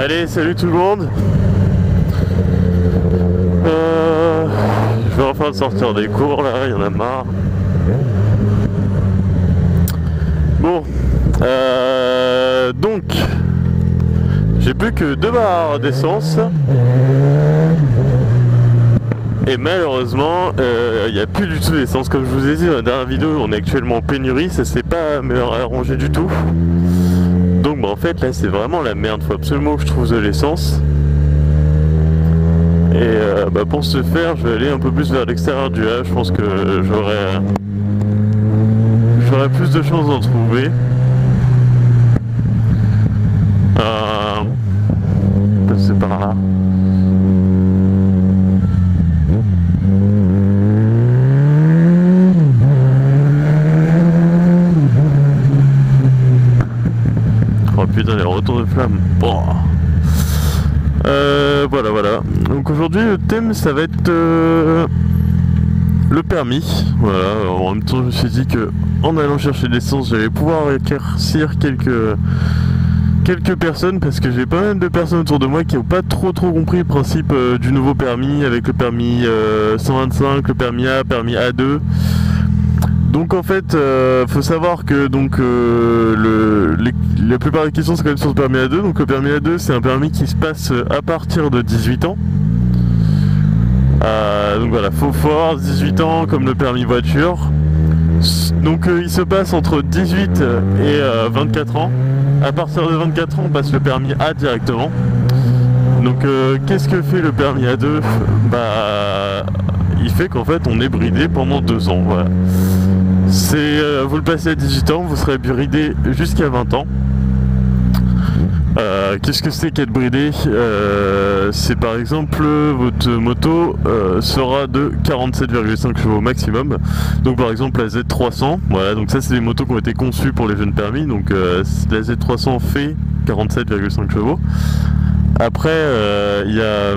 Allez, salut tout le monde. Je vais enfin sortir des cours là, il y en a marre. Bon, donc j'ai plus que 2 barres d'essence. Et malheureusement, il n'y a plus du tout d'essence. Comme je vous ai dit dans la dernière vidéo, on est actuellement en pénurie, ça s'est pas arrangé du tout. Donc bah, en fait là c'est vraiment la merde, faut absolument que je trouve de l'essence. Et bah, pour ce faire, je vais aller un peu plus vers l'extérieur du Havre. Je pense que j'aurai plus de chances d'en trouver. Passer par là. Oh putain, les retours de flammes. Oh. Voilà. Donc aujourd'hui le thème ça va être le permis. Voilà. Alors, en même temps je me suis dit que en allant chercher de l'essence j'allais pouvoir éclaircir quelques personnes, parce que j'ai pas mal de personnes autour de moi qui n'ont pas trop compris le principe du nouveau permis, avec le permis 125, le permis A, permis A2. Donc en fait, faut savoir que donc la plupart des questions c'est quand même sur le permis A2. Donc le permis A2 c'est un permis qui se passe à partir de 18 ans. Donc voilà, faut avoir 18 ans comme le permis voiture. Donc il se passe entre 18 et 24 ans. À partir de 24 ans on passe le permis A directement. Donc qu'est-ce que fait le permis A2? Bah il fait qu'en fait on est bridé pendant 2 ans, voilà. Vous le passez à 18 ans, vous serez bridé jusqu'à 20 ans. Qu'est-ce que c'est qu'être bridé? C'est par exemple votre moto sera de 47,5 chevaux maximum. Donc par exemple la Z300, voilà, donc ça c'est des motos qui ont été conçues pour les jeunes permis. Donc la Z300 fait 47,5 chevaux. Après il y a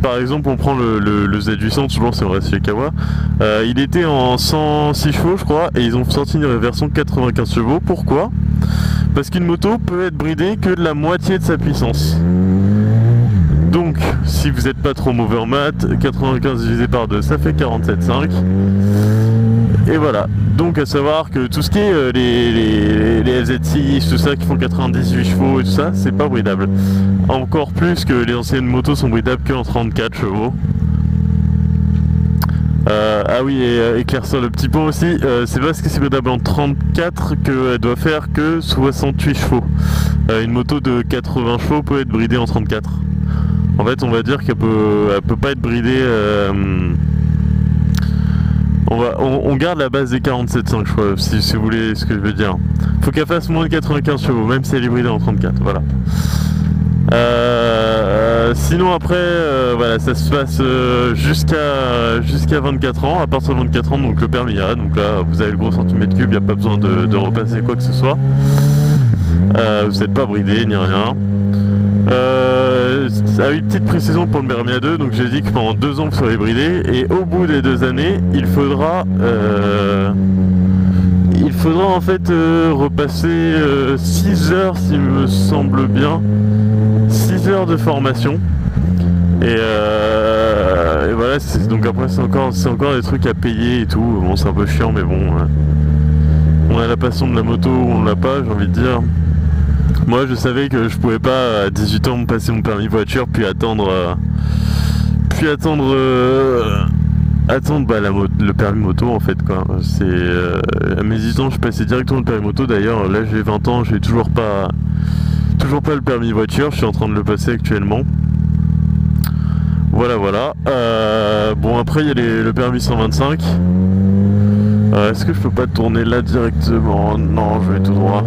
par exemple on prend le Z800, toujours c'est vrai chez Kawa, il était en 106 chevaux je crois, et ils ont sorti une version 95 chevaux. Pourquoi? Parce qu'une moto peut être bridée que de la moitié de sa puissance. Donc si vous n'êtes pas trop mauvais en maths, 95 divisé par 2 ça fait 47,5. Et voilà, donc à savoir que tout ce qui est les LZ6, tout ça qui font 98 chevaux et tout ça, c'est pas bridable. Encore plus que les anciennes motos sont bridables que en 34 chevaux. Ah oui, et éclaircir le petit point aussi, c'est parce que c'est bridable en 34 qu'elle doit faire que 68 chevaux. Une moto de 80 chevaux peut être bridée en 34. En fait on va dire qu'elle peut pas être bridée... On garde la base des 47,5 je crois, si vous voulez ce que je veux dire. Faut qu'elle fasse moins de 95 chevaux, même si elle est bridée en 34, voilà. Sinon après, voilà, ça se passe jusqu'à 24 ans. À partir de 24 ans, donc le permis A, donc là vous avez le gros centimètre cube, il n'y a pas besoin de repasser quoi que ce soit. Vous n'êtes pas bridé ni rien. Une petite précision pour le permis A2, donc j'ai dit que pendant 2 ans vous serez bridé, et au bout des 2 années il faudra en fait repasser 6 heures, s'il me semble bien, 6 heures de formation, et voilà, donc après c'est encore des trucs à payer et tout. Bon, c'est un peu chiant, mais bon, on a la passion de la moto ou on l'a pas, j'ai envie de dire. Moi je savais que je pouvais pas à 18 ans me passer mon permis voiture puis attendre bah, le permis moto en fait quoi. À mes 18 ans je passais directement le permis moto. D'ailleurs là j'ai 20 ans, j'ai toujours pas le permis voiture, je suis en train de le passer actuellement. Voilà. Bon après il y a le permis 125. Est-ce que je peux pas tourner là directement? Non, je vais tout droit.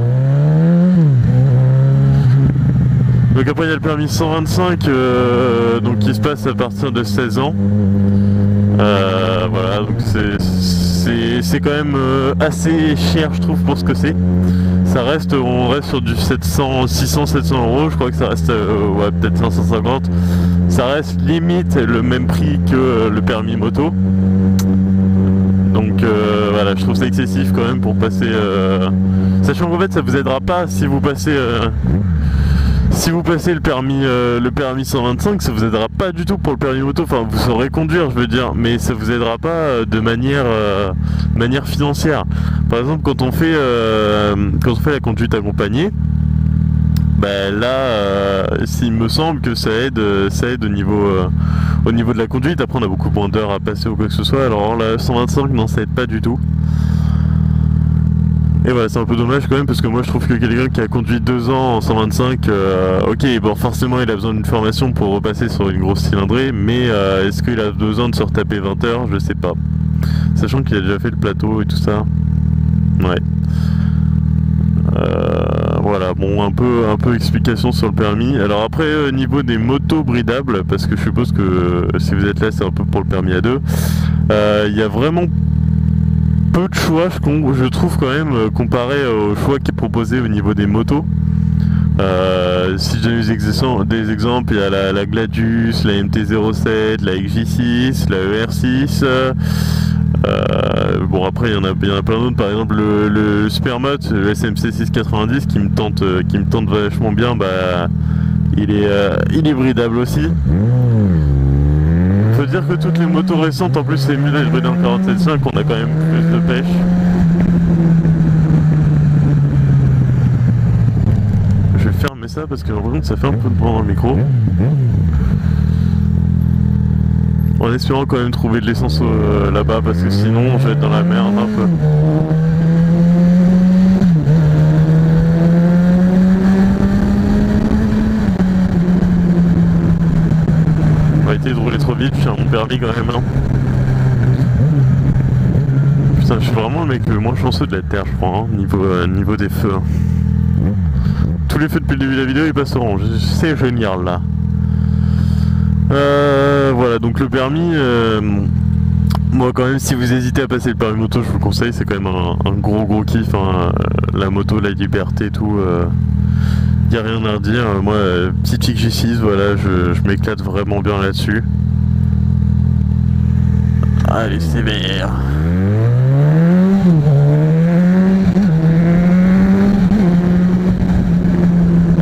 Donc après il y a le permis 125 donc qui se passe à partir de 16 ans. Voilà, donc c'est quand même assez cher je trouve pour ce que c'est. On reste sur du 600-700 euros, je crois que ça reste ouais, peut-être 550. Ça reste limite le même prix que le permis moto. Donc voilà, je trouve ça excessif quand même pour passer... Sachant qu'en fait ça vous aidera pas si vous passez si vous passez le permis 125, ça vous aidera pas du tout pour le permis moto. Enfin, vous saurez conduire, je veux dire, mais ça vous aidera pas de manière financière. Par exemple, quand on fait la conduite accompagnée, bah là, il me semble que ça aide au niveau de la conduite. Après, on a beaucoup moins d'heures à passer ou quoi que ce soit. Alors la 125, non, ça aide pas du tout. Et voilà, c'est un peu dommage quand même, parce que moi je trouve que quelqu'un qui a conduit 2 ans en 125, ok, bon, forcément il a besoin d'une formation pour repasser sur une grosse cylindrée, mais est-ce qu'il a besoin de se retaper 20 heures? Je sais pas. Sachant qu'il a déjà fait le plateau et tout ça. Ouais. Voilà, bon, un peu explication sur le permis. Alors après, niveau des motos bridables, parce que je suppose que si vous êtes là, c'est un peu pour le permis A2, il y a vraiment peu de choix, je trouve quand même, comparé au choix qui est proposé au niveau des motos. Si je donne des exemples, il y a la Gladius, la MT-07, la XJ6, la ER6. Bon, après il y en a plein d'autres, par exemple le Supermote, le SMC 690 qui me tente vachement bien, bah il est bridable aussi. Faut dire que toutes les motos récentes, en plus c'est mieux d'être bridé en 47.5, on a quand même plus de pêche. Je vais fermer ça parce que j'ai l'impression que ça fait un peu de bruit dans le micro. En espérant quand même trouver de l'essence là-bas, parce que sinon je vais être dans la merde un peu. On va essayer de rouler trop vite, je tiens mon permis quand même. Hein. Putain, je suis vraiment le mec le moins chanceux de la terre, je crois, hein, niveau des feux. Hein. Tous les feux depuis le début de la vidéo ils passeront, c'est génial là. Voilà, donc le permis, moi quand même, si vous hésitez à passer le permis moto, je vous le conseille, c'est quand même un gros kiff, hein, la moto, la liberté, tout, y a rien à redire. Moi, petite XJ6, voilà, je m'éclate vraiment bien là-dessus. Allez, c'est vert.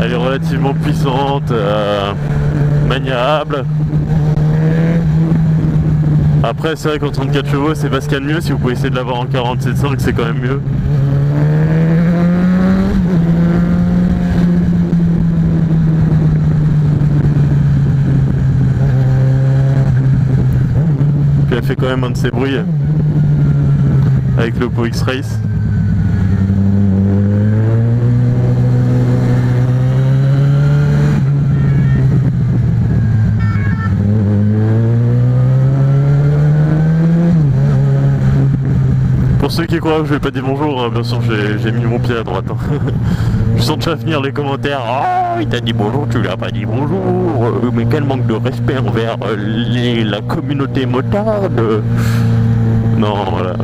Elle est relativement puissante, maniable. Après c'est vrai qu'en 34 chevaux c'est pas ce qu'il y a de mieux, si vous pouvez essayer de l'avoir en 47.5 c'est quand même mieux. Puis elle fait quand même un de ses bruits avec le Oppo X-Race. Pour ceux qui croient que je vais pas dire bonjour, hein, bien sûr j'ai mis mon pied à droite. Hein. Je sens déjà venir les commentaires. Oh, il t'a dit bonjour, tu lui as pas dit bonjour. Mais quel manque de respect envers la communauté motarde. Non, voilà.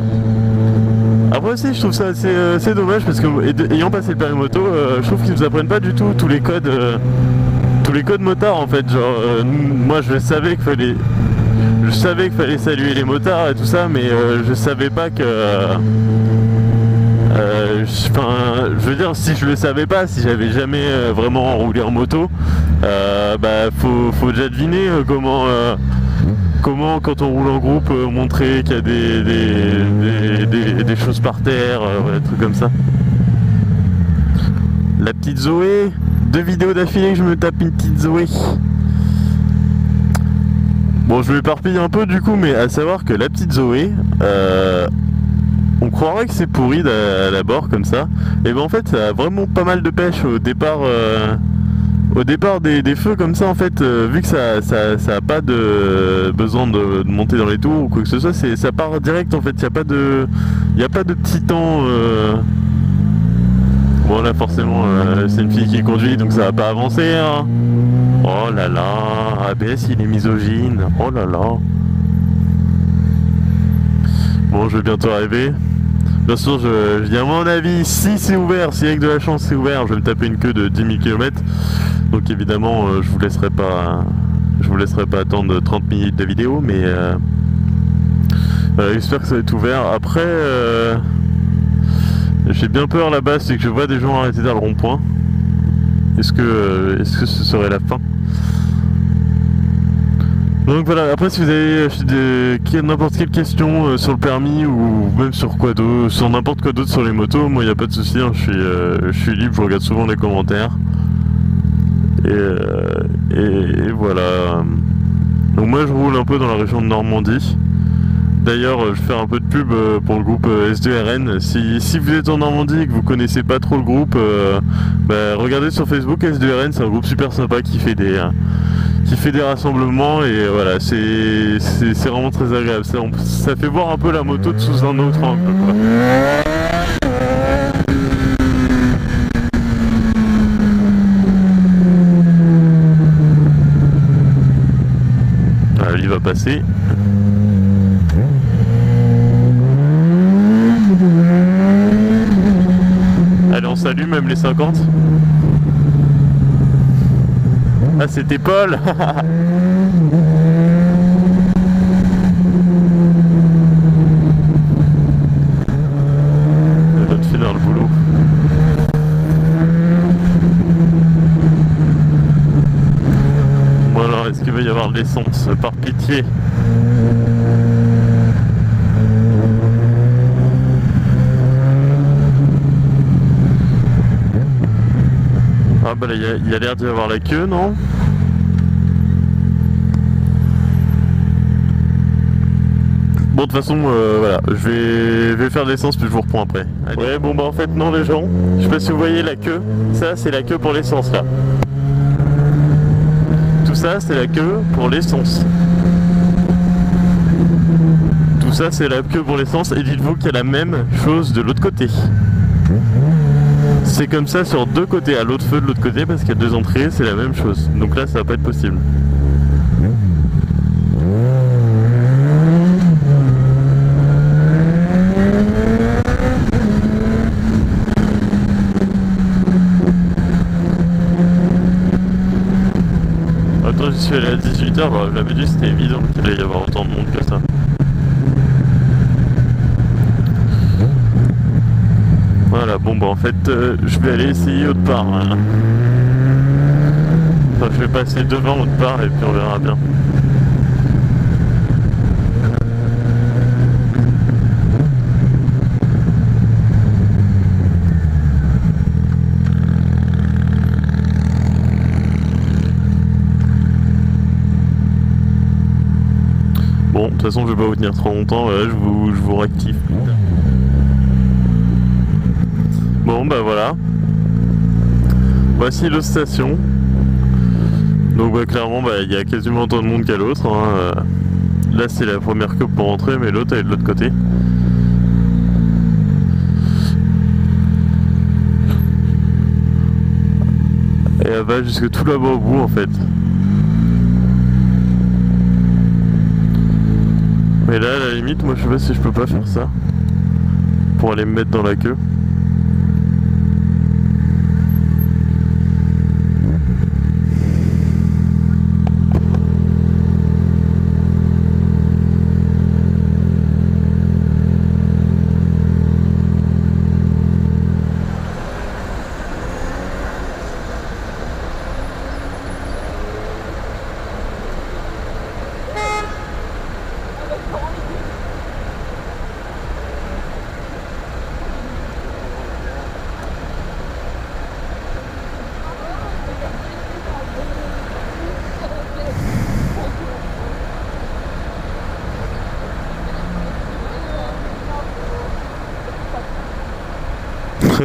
Après aussi, je trouve ça assez dommage parce que ayant passé le permis moto, je trouve qu'ils nous apprennent pas du tout tous les codes motards en fait. Genre, moi je savais qu'il fallait. Je savais qu'il fallait saluer les motards et tout ça, mais je savais pas que... Enfin, je veux dire, si je le savais pas, si j'avais jamais vraiment roulé en moto, bah faut déjà deviner comment quand on roule en groupe, montrer qu'il y a des choses par terre, des trucs comme ça. La petite Zoé, 2 vidéos d'affilée que je me tape une petite Zoé. Bon, je m'éparpille un peu du coup, mais à savoir que la petite Zoé, on croirait que c'est pourri à la bord comme ça, et ben en fait ça a vraiment pas mal de pêche au départ des feux comme ça en fait, vu que ça a pas de besoin de monter dans les tours ou quoi que ce soit, ça part direct en fait, il y a pas de petit temps. Bon là forcément c'est une fille qui conduit donc ça va pas avancer hein. Oh là là, ABS il est misogyne, oh là là. Bon, je vais bientôt arriver. Bien sûr, à mon avis, si c'est ouvert, si avec de la chance c'est ouvert, je vais me taper une queue de 10 000 km. Donc évidemment, je vous laisserai pas attendre 30 minutes de vidéo, mais j'espère que ça va être ouvert. Après, j'ai bien peur là-bas, c'est que je vois des gens arrêter dans le rond-point. est-ce que ce serait la fin? Donc voilà, après si vous avez n'importe quelle question sur le permis ou même sur quoi d'autre, sur n'importe quoi d'autre sur les motos, moi il n'y a pas de souci, hein, je suis libre, je regarde souvent les commentaires. Et voilà. Donc moi je roule un peu dans la région de Normandie. D'ailleurs je vais faire un peu de pub pour le groupe S2RN. Si vous êtes en Normandie et que vous connaissez pas trop le groupe, regardez sur Facebook S2RN, c'est un groupe super sympa qui fait des rassemblements et voilà, c'est vraiment très agréable. Ça fait voir un peu la moto de sous un autre angle, quoi. Voilà, il va passer. Allez, on salue même les 50. Ah, c'était Paul. Elle va te finir le boulot. Bon alors, est-ce qu'il va y avoir de l'essence? Par pitié. Ah bah là, il y a l'air d'y avoir la queue, non? Bon, de toute façon, voilà, je vais faire de l'essence puis je vous reprends après. Allez. Ouais, bon bah en fait non les gens, je sais pas si vous voyez la queue, ça c'est la queue pour l'essence là. Tout ça c'est la queue pour l'essence. Tout ça c'est la queue pour l'essence et dites-vous qu'il y a la même chose de l'autre côté. C'est comme ça sur deux côtés, à l'autre feu de l'autre côté parce qu'il y a deux entrées, c'est la même chose. Donc là ça va pas être possible. Attends, j'y suis allé à 18h, bah, j'avais dit c'était évident qu'il allait y avoir autant de monde que ça. Voilà, bon bah en fait je vais aller essayer autre part. Hein. Enfin, je vais passer devant autre part et puis on verra bien. Bon, de toute façon je vais pas vous tenir trop longtemps, voilà, je vous réactive. Bon bah voilà. Voici l'autre station. Donc bah clairement bah il y a quasiment autant de monde qu'à l'autre. Hein. Là c'est la première queue pour rentrer mais l'autre elle est de l'autre côté. Et elle va jusque tout là-bas au bout en fait. Mais là à la limite moi je sais pas si je peux pas faire ça. Pour aller me mettre dans la queue.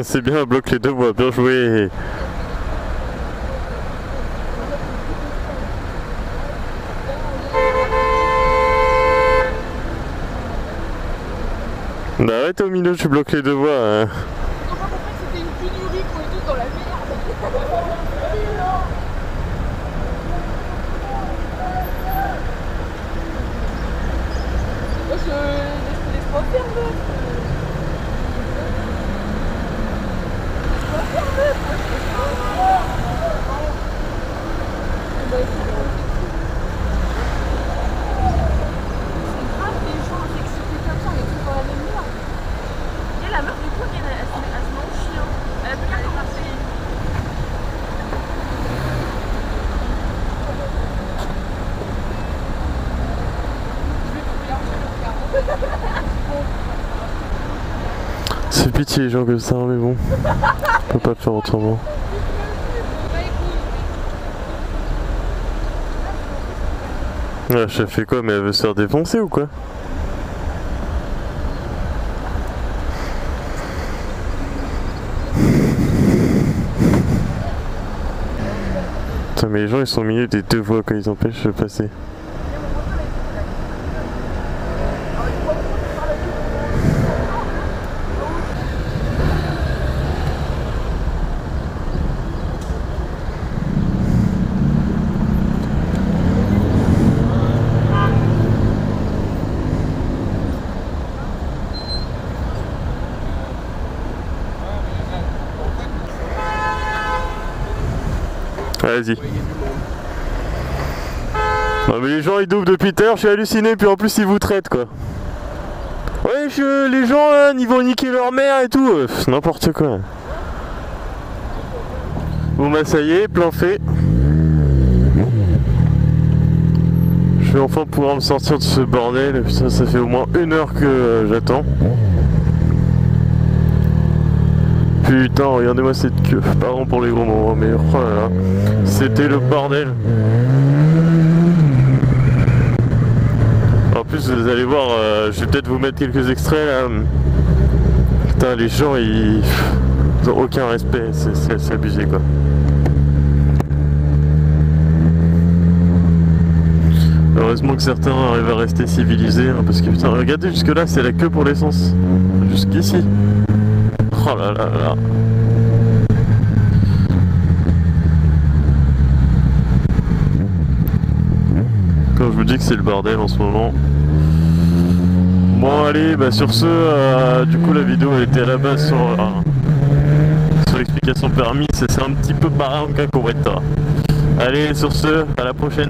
C'est bien, bloque les deux voies, bien joué. Bah ouais, t'es au milieu, tu bloques les deux voies. Hein. J'ai pas compris que c'était une pénurie qu'on est tous dans la merde. Moi je laisse pas faire meuf. C'est pitié les gens comme ça, mais bon, on peut pas le faire autrement. La chef fait quoi, mais elle veut se faire défoncer ou quoi? Putain, mais les gens ils sont au milieu des deux voies quand ils empêchent de passer. Vas-y. Non mais les gens ils doublent depuis tout à l'heure, je suis halluciné, puis en plus ils vous traitent quoi. Ouais, les gens là, ils vont niquer leur mère et tout, n'importe quoi. Bon bah ça y est, plein fait. Je vais enfin pouvoir me sortir de ce bordel, putain ça fait au moins 1 heure que j'attends. Putain, regardez-moi cette queue. Pardon pour les gros mots, mais oh là là, c'était le bordel. En plus, vous allez voir, je vais peut-être vous mettre quelques extraits là. Putain, les gens ils ont aucun respect, c'est abusé quoi. Heureusement que certains arrivent à rester civilisés, hein, parce que putain, regardez jusque là, c'est la queue pour l'essence. Jusqu'ici. Oh là là là. Quand je vous dis que c'est le bordel en ce moment. Bon allez, bah sur ce, du coup la vidéo elle était à la base sur l'explication permis, c'est un petit peu barré en cacahuète. Allez sur ce, à la prochaine.